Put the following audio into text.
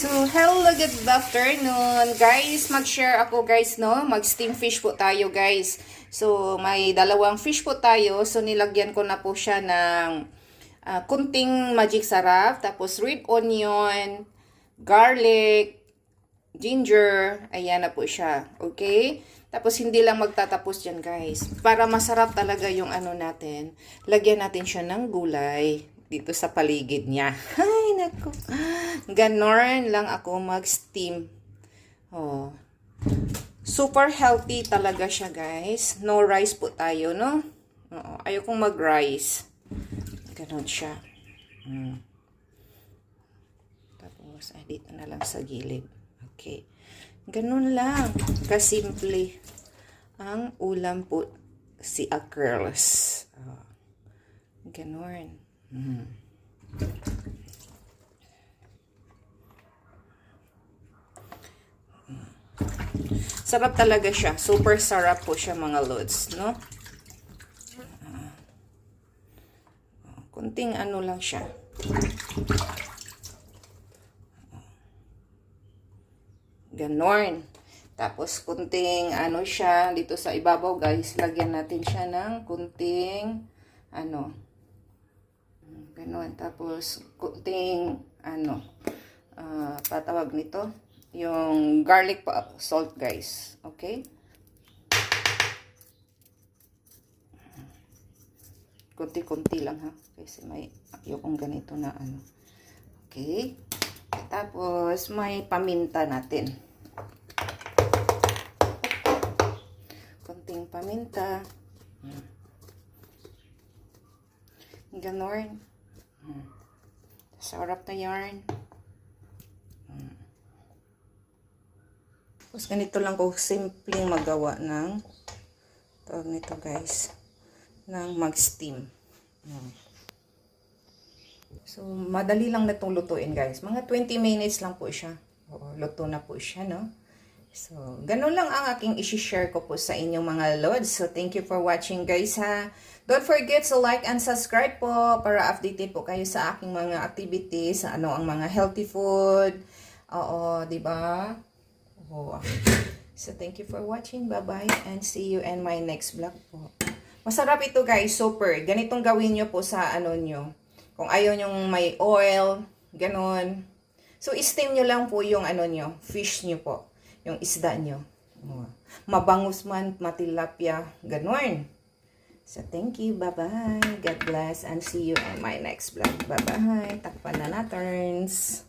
So, hello, good afternoon. Guys, mag-share ako guys, no? Mag-steam fish po tayo guys. So, may dalawang fish po tayo. So, nilagyan ko na po siya ng kunting magic sarap. Tapos, red onion, garlic, ginger. Ayan na po siya. Okay? Tapos, hindi lang magtatapos dyan guys. Para masarap talaga yung ano natin, lagyan natin siya ng gulay dito sa paligid niya. Ay, naku. Ganon lang ako mag-steam. Oh. Super healthy talaga siya, guys. No rice po tayo, no? Oo. Ayokong mag-rice. Ganon siya. Tapos, dito na lang sa gilid. Okay. Ganon lang. Kasimple. Ang ulam po si Akirls. Ganon. Sarap talaga siya. Super sarap po siya mga lods, no? Kunting ano lang siya. Ganon. Tapos kunting ano siya dito sa ibabaw guys. Lagyan natin siya ng kunting ano. Ganon. Tapos kunting ano. Patawag nito. Yung garlic salt guys. Okay? Kunti-kunti lang ha. Kasi may yung ganito na ano. Okay? Tapos may paminta natin. Kunting paminta. Ganon. Sarap na yarn. Tapos ganito lang ko simpleng magawa ng tawag nito guys, ng mag-steam. So, madali lang na itong lutuin guys. Mga 20 minutes lang po siya. Oo, luto na po siya, no? So, ganun lang ang aking isi-share ko po sa inyong mga lods. So, thank you for watching guys ha. Don't forget to like and subscribe po para updated po kayo sa aking mga activities, ano ang mga healthy food. Oo, di ba? Oh. So, thank you for watching. Bye-bye and see you in my next vlog po. Masarap ito guys, super. Ganitong gawin nyo po sa ano nyo. Kung ayaw nyong may oil, ganon. So, steam nyo lang po yung ano nyo, fish nyo po. Yung isda nyo. Oh. Mabangus man, matilapia, ganon. So, thank you. Bye-bye. God bless and see you in my next vlog. Bye-bye. Takpan na turns.